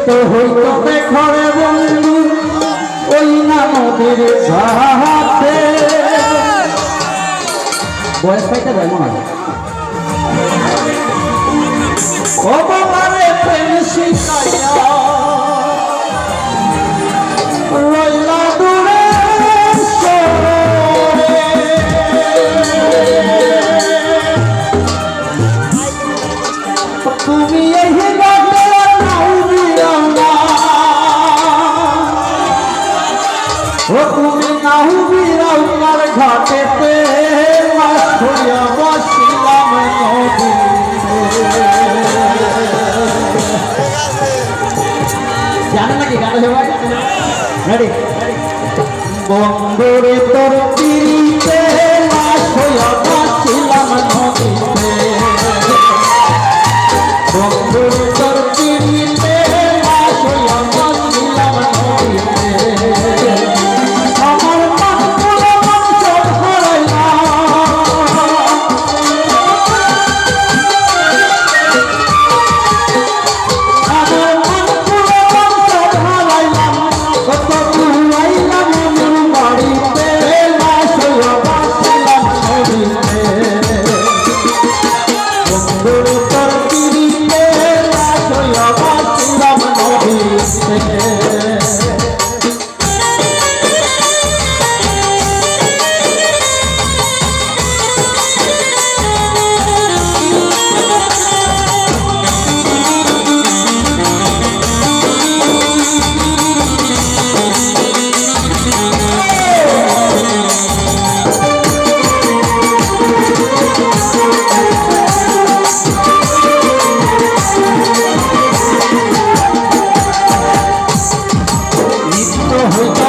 তো হইতো দেখরে বন্ধু ওই না নদীর ঘাটে বয়স পাইতে যায় মনে হয় ও বাবারে প্রেম শিখাইয়া রইলা দূরে তুমি এই ঘাটে নাও বিরাও না ও তুমি নাও বিরাও কার ঘাটেতে মাছ ধরিয়া বসিলাম নদী জানেন নাকি গান সবাই রেডি বন্ধুরে তোর পিড়িতে মাছ হইয়া বসিলাম নদীতে বন্ধুরে তোর পিড়িতে মাছ হইয়া বসিলাম নদীতে আমার মনগুলো মন সব হারাইলাম আমার মনগুলো মন সব হারাইলাম কত ঘুরাইলাম মনের বাড়িতে মাছ হইয়া বসিলাম নদীতে বন্ধুরে তোর পিড়িতে মাছ হইয়া বসিলাম নদীতে হইতো